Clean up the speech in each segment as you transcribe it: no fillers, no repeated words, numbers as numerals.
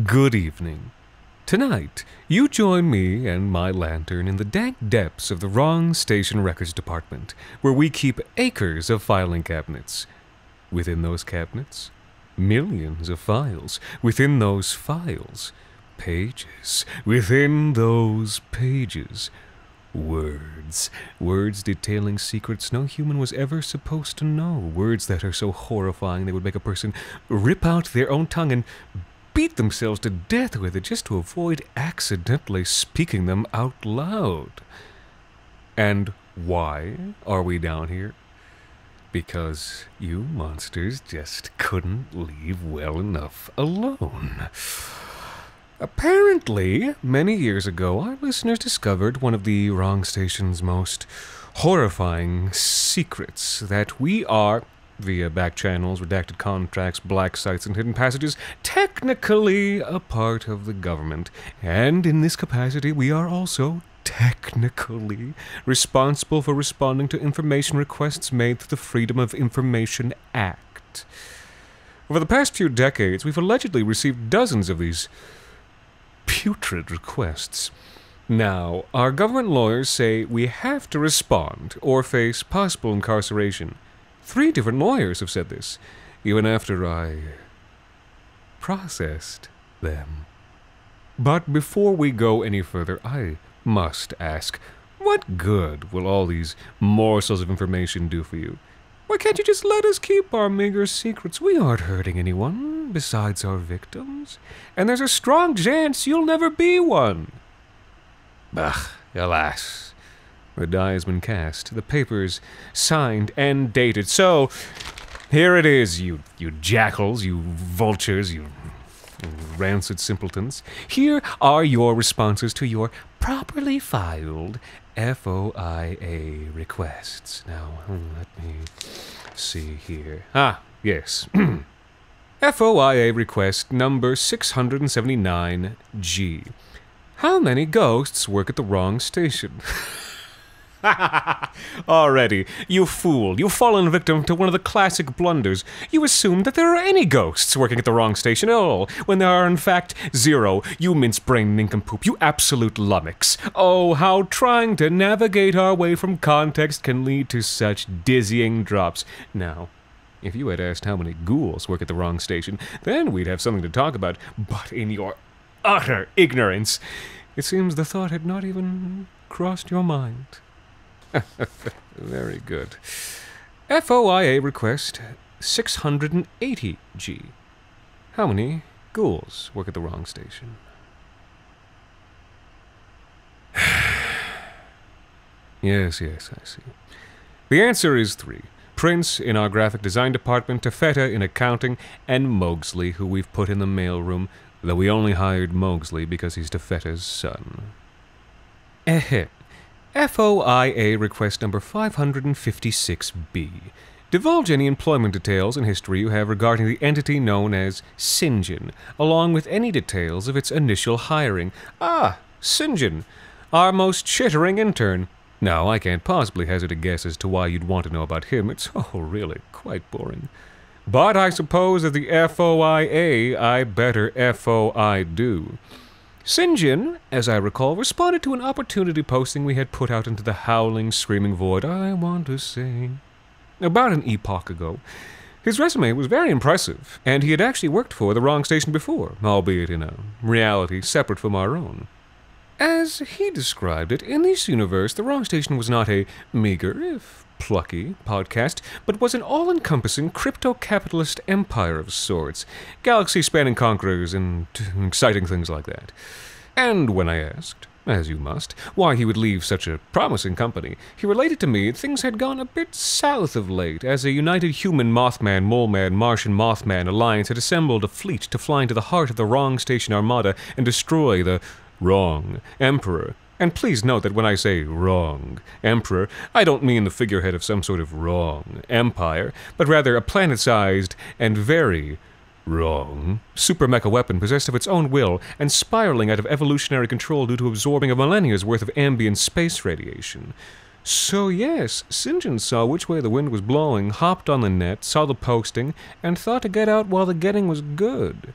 Good evening. Tonight, you join me and my lantern in the dank depths of the Wrong Station Records Department, where we keep acres of filing cabinets. Within those cabinets, millions of files. Within those files, pages. Within those pages, words. Words detailing secrets no human was ever supposed to know. Words that are so horrifying they would make a person rip out their own tongue and beat themselves to death with it just to avoid accidentally speaking them out loud. And why are we down here? Because you monsters just couldn't leave well enough alone. Apparently, many years ago, our listeners discovered one of the Wrong Station's most horrifying secrets, that we are, via back channels, redacted contracts, black sites, and hidden passages, technically a part of the government. And in this capacity, we are also technically responsible for responding to information requests made through the Freedom of Information Act. Over the past few decades, we've allegedly received dozens of these putrid requests. Now, our government lawyers say we have to respond or face possible incarceration. 3 different lawyers have said this, even after I processed them. But before we go any further, I must ask, what good will all these morsels of information do for you? Why can't you just let us keep our meager secrets? We aren't hurting anyone besides our victims, and there's a strong chance you'll never be one. Bah, alas. The die has been cast, the papers signed and dated. So, here it is, you jackals, you vultures, you rancid simpletons. Here are your responses to your properly filed FOIA requests. Now, let me see here. Ah, yes. FOIA request number 679G. How many ghosts work at the Wrong Station? Already, you fool, you've fallen victim to one of the classic blunders. You assume that there are any ghosts working at the Wrong Station at all, when there are in fact 0, you mince-brained nincompoop, you absolute lummox. Oh, how trying to navigate our way from context can lead to such dizzying drops. Now, if you had asked how many ghouls work at the Wrong Station, then we'd have something to talk about, but in your utter ignorance, it seems the thought had not even crossed your mind. Very good. FOIA request 680G. How many ghouls work at the Wrong Station? Yes, I see. The answer is 3. Prince in our graphic design department, Tafetta in accounting, and Mowgli, who we've put in the mailroom, though we only hired Mowgli because he's Tafetta's son. FOIA request number 556B. Divulge any employment details and history you have regarding the entity known as Sinjin, along with any details of its initial hiring. Ah, Sinjin, our most chittering intern. Now, I can't possibly hazard a guess as to why you'd want to know about him. It's, really, quite boring. But I suppose that the FOIA, I better FOI do. Sinjin, as I recall, responded to an opportunity posting we had put out into the howling, screaming void, I want to say, about an epoch ago. His resume was very impressive, and he had actually worked for the Wrong Station before, albeit in a reality separate from our own. As he described it, in this universe, the Wrong Station was not a meager, if plucky, podcast, but was an all-encompassing crypto-capitalist empire of sorts, galaxy-spanning conquerors and exciting things like that. And when I asked, as you must, why he would leave such a promising company, he related to me things had gone a bit south of late, as a united human Mothman, Moleman, Martian Mothman alliance had assembled a fleet to fly into the heart of the Wrong Station Armada and destroy the Wrong Emperor. And please note that when I say wrong emperor, I don't mean the figurehead of some sort of wrong empire, but rather a planet-sized and very wrong super mecha weapon possessed of its own will and spiraling out of evolutionary control due to absorbing a millennia's worth of ambient space radiation. So yes, St. John saw which way the wind was blowing, hopped on the net, saw the posting, and thought to get out while the getting was good.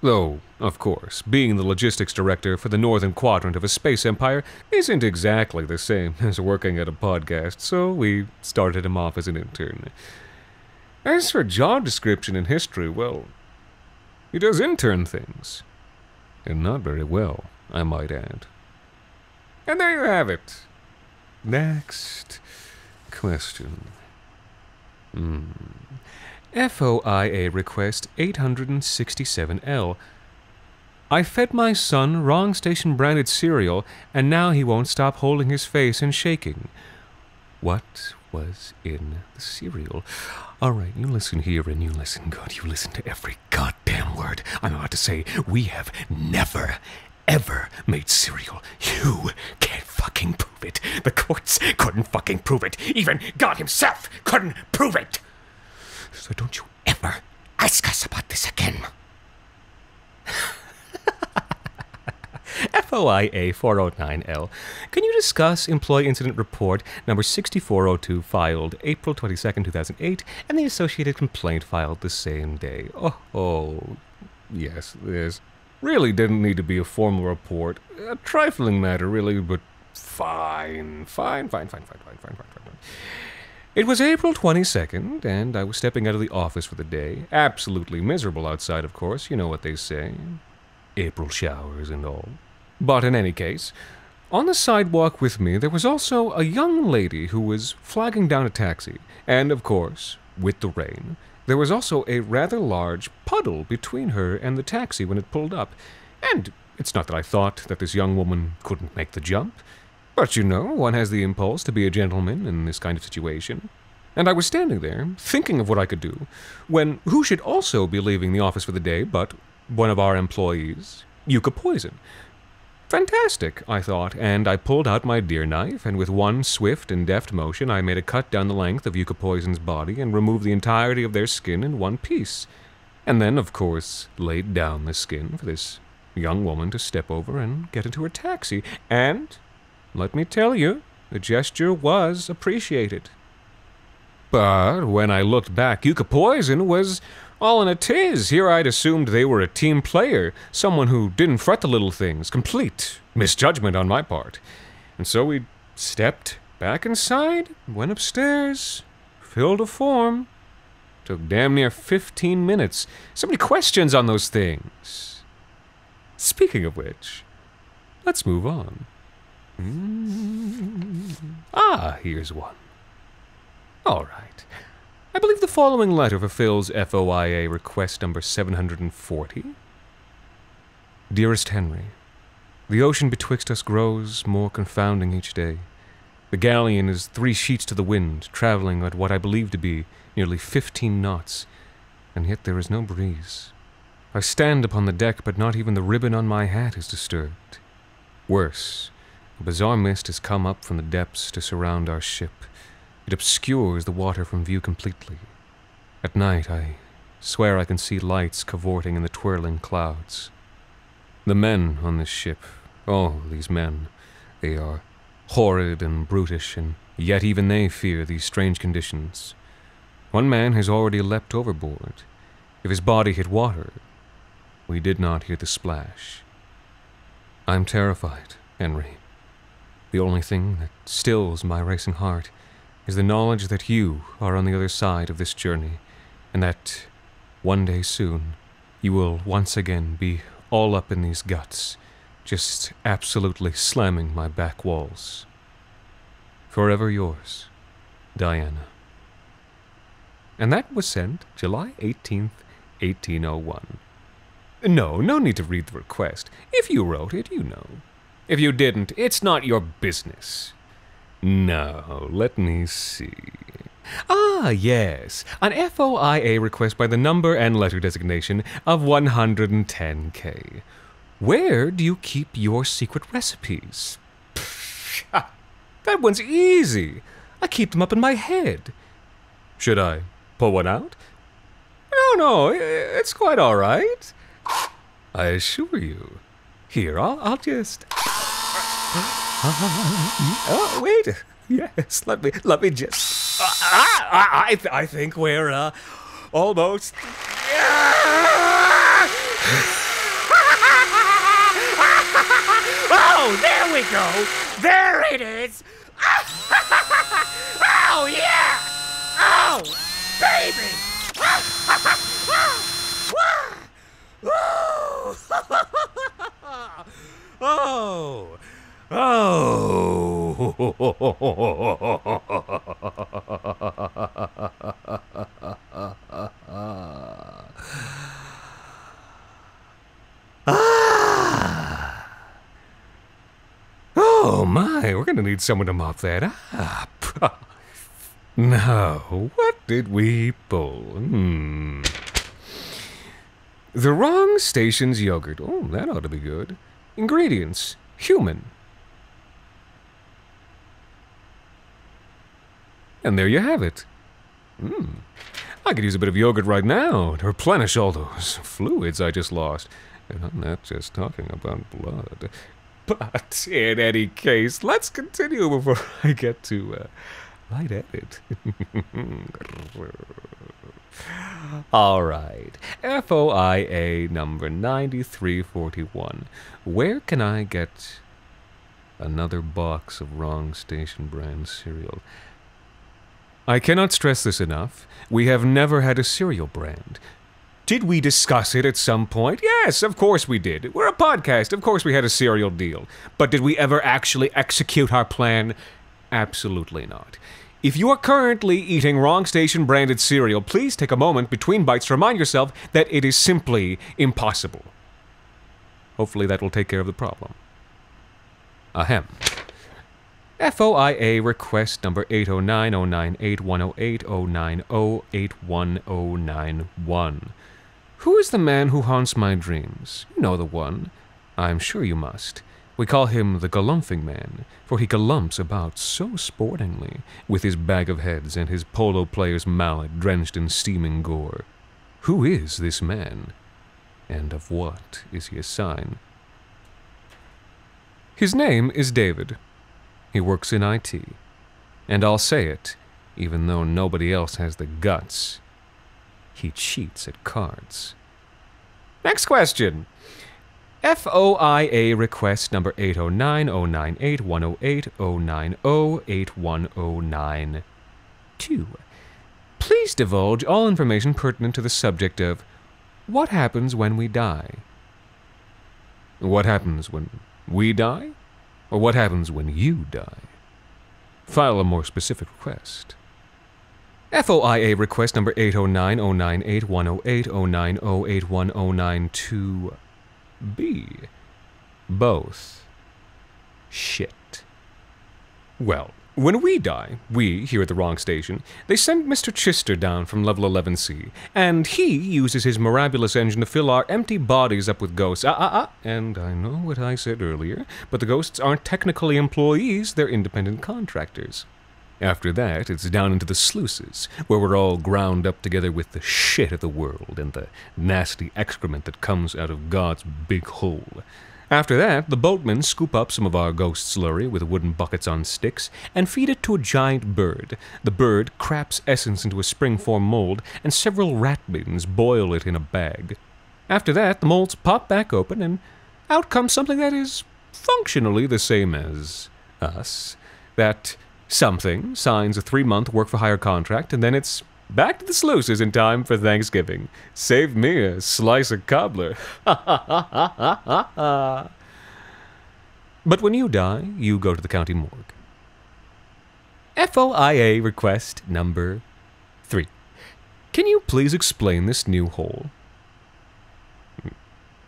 Though, of course, being the logistics director for the northern quadrant of a space empire isn't exactly the same as working at a podcast, so we started him off as an intern. As for job description in history, well, he does intern things. And not very well, I might add. And there you have it. Next question. FOIA request 867L. I fed my son wrong station branded cereal, and now he won't stop holding his face and shaking. What was in the cereal? All right, you listen here and you listen good. You listen to every goddamn word I'm about to say. We have never, ever made cereal. You can't fucking prove it. The courts couldn't fucking prove it. Even God himself couldn't prove it. So don't you ever ask us about this again. FOIA 409L. Can you discuss Employee Incident Report number 6402 filed April 22nd, 2008, and the associated complaint filed the same day? Oh, yes, this really didn't need to be a formal report. A trifling matter, really, but fine. It was April 22nd, and I was stepping out of the office for the day. Absolutely miserable outside, of course. You know what they say. April showers and all. But in any case, on the sidewalk with me there was also a young lady who was flagging down a taxi. And, of course, with the rain, there was also a rather large puddle between her and the taxi when it pulled up. And it's not that I thought that this young woman couldn't make the jump. But you know, one has the impulse to be a gentleman in this kind of situation. And I was standing there, thinking of what I could do, when who should also be leaving the office for the day but one of our employees, Yucca Poison. Fantastic, I thought, and I pulled out my deer knife, and with one swift and deft motion I made a cut down the length of Yucca Poison's body and removed the entirety of their skin in one piece. And then, of course, laid down the skin for this young woman to step over and get into her taxi. And let me tell you, the gesture was appreciated. But when I looked back, Yucca Poison was all in a tiz. Here I'd assumed they were a team player, someone who didn't fret the little things. Complete misjudgment on my part. And so we stepped back inside, went upstairs, filled a form. Took damn near 15 minutes. So many questions on those things. Speaking of which, let's move on. Here's one. All right. I believe the following letter fulfills FOIA request number 740. Dearest Henry, the ocean betwixt us grows more confounding each day. The galleon is 3 sheets to the wind, traveling at what I believe to be nearly 15 knots, and yet there is no breeze. I stand upon the deck, but not even the ribbon on my hat is disturbed. Worse, a bizarre mist has come up from the depths to surround our ship. It obscures the water from view completely. At night, I swear I can see lights cavorting in the twirling clouds. The men on this ship, oh, these men, they are horrid and brutish, and yet even they fear these strange conditions. One man has already leapt overboard. If his body hit water, we did not hear the splash. I'm terrified, Henry. The only thing that stills my racing heart is the knowledge that you are on the other side of this journey, and that one day soon you will once again be all up in these guts, just absolutely slamming my back walls. Forever yours, Diana. And that was sent July 18th, 1801. No need to read the request. If you wrote it, you know. If you didn't, it's not your business. Now, let me see. Yes, an FOIA request by the number and letter designation of 110K. Where do you keep your secret recipes? That one's easy. I keep them up in my head. Should I pull one out? No, it's quite all right. I assure you. Here, I'll just... Oh, wait. Yes, let me just... I think we're, almost... Oh, there we go! There it is! Oh, yeah! Oh, baby! Oh! Oh my, we're gonna need someone to mop that up. No, what did we pull? The wrong station's yogurt. Oh, that ought to be good. Ingredients: human. And there you have it. I could use a bit of yogurt right now to replenish all those fluids I just lost. And I'm not just talking about blood. But in any case, let's continue before I get to light edit. All right. FOIA number 9341. Where can I get another box of wrong station brand cereal? I cannot stress this enough. We have never had a cereal brand. Did we discuss it at some point? Yes, of course we did. We're a podcast. Of course we had a cereal deal. But did we ever actually execute our plan? Absolutely not. If you are currently eating wrong station branded cereal, please take a moment between bites to remind yourself that it is simply impossible. Hopefully that will take care of the problem. Ahem. FOIA request number 80909810809081091. Who is the man who haunts my dreams? You know the one. I'm sure you must. We call him the Galumphing Man, for he galumps about so sportingly, with his bag of heads and his polo player's mallet drenched in steaming gore. Who is this man? And of what is he a sign? His name is David. He works in IT. And I'll say it, even though nobody else has the guts. He cheats at cards. Next question. FOIA request number 80909810809081092. Please divulge all information pertinent to the subject of what happens when we die. What happens when we die? Or what happens when you die? File a more specific request. FOIA request number 8090981081092B. Both. Shit. Well, when we die, we, here at the wrong station, they send Mr. Chister down from level 11C, and he uses his Mirabulous engine to fill our empty bodies up with ghosts. And I know what I said earlier, but the ghosts aren't technically employees, they're independent contractors. After that, it's down into the sluices, where we're all ground up together with the shit of the world and the nasty excrement that comes out of God's big hole. After that, the boatmen scoop up some of our ghost slurry with wooden buckets on sticks and feed it to a giant bird. The bird craps essence into a springform mold, and several rat bins boil it in a bag. After that, the molds pop back open, and out comes something that is functionally the same as us. That something signs a 3-month work-for-hire contract, and then it's back to the sluices in time for Thanksgiving. Save me a slice of cobbler. But when you die, you go to the county morgue. FOIA request number 3. Can you please explain this new hole?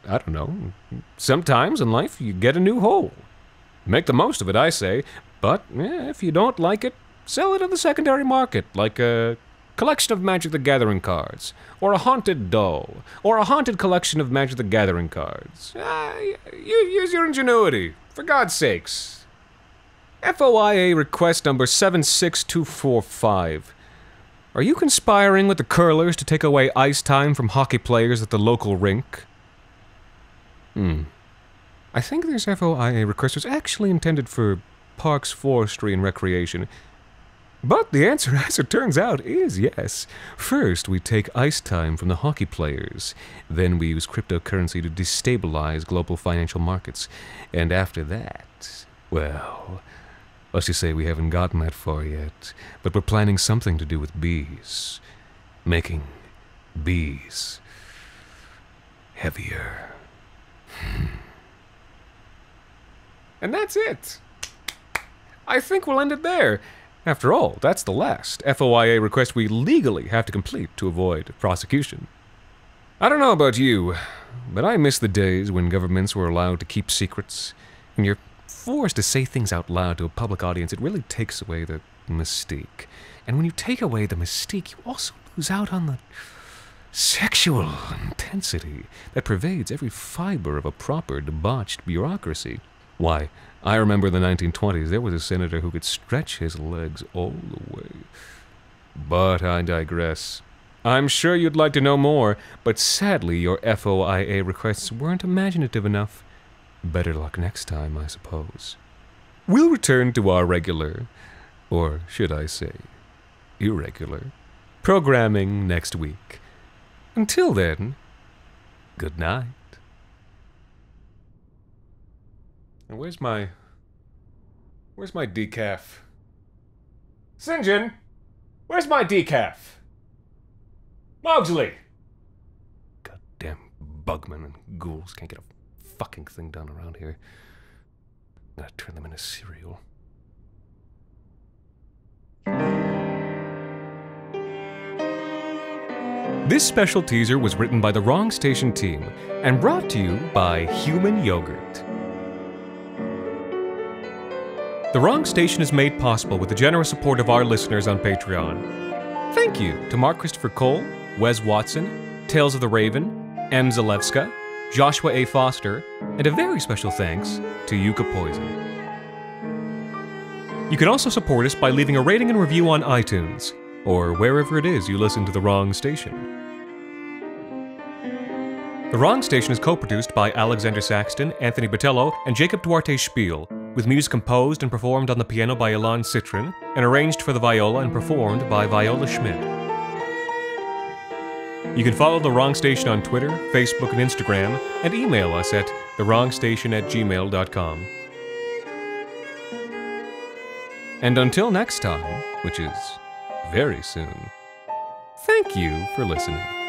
I don't know. Sometimes in life you get a new hole. Make the most of it, I say. But if you don't like it, sell it on the secondary market, like a collection of Magic the Gathering cards, or a haunted doll, or a haunted collection of Magic the Gathering cards. Use your ingenuity, for God's sakes. FOIA request number 76245. Are you conspiring with the curlers to take away ice time from hockey players at the local rink? I think this FOIA request was actually intended for parks, forestry, and recreation? But the answer, as it turns out, is yes. First, we take ice time from the hockey players. Then we use cryptocurrency to destabilize global financial markets. And after that, well, let's just say we haven't gotten that far yet. But we're planning something to do with bees. Making bees heavier. And that's it. I think we'll end it there. After all, that's the last FOIA request we legally have to complete to avoid prosecution. I don't know about you, but I miss the days when governments were allowed to keep secrets. When you're forced to say things out loud to a public audience, it really takes away the mystique. And when you take away the mystique, you also lose out on the sexual intensity that pervades every fiber of a proper, debauched bureaucracy. Why, I remember in the 1920s, there was a senator who could stretch his legs all the way. But I digress. I'm sure you'd like to know more, but sadly your FOIA requests weren't imaginative enough. Better luck next time, I suppose. We'll return to our regular, or should I say, irregular, programming next week. Until then, good night. And where's my decaf? St. John, where's my decaf? Mowgli! Goddamn bugmen and ghouls can't get a fucking thing done around here. I'm gonna turn them into cereal. This special teaser was written by the Wrong Station team and brought to you by Human Yogurt. The Wrong Station is made possible with the generous support of our listeners on Patreon. Thank you to Mark Christopher Cole, Wes Watson, Tales of the Raven, M. Zalewska, Joshua A. Foster, and a very special thanks to Yuka Poison. You can also support us by leaving a rating and review on iTunes, or wherever it is you listen to The Wrong Station. The Wrong Station is co-produced by Alexander Saxton, Anthony Botello, and Jacob Duarte Spiel, with music composed and performed on the piano by Ilan Citrin, and arranged for the viola and performed by Viola Schmidt. You can follow The Wrong Station on Twitter, Facebook, and Instagram, and email us at thewrongstation@gmail.com. And until next time, which is very soon, thank you for listening.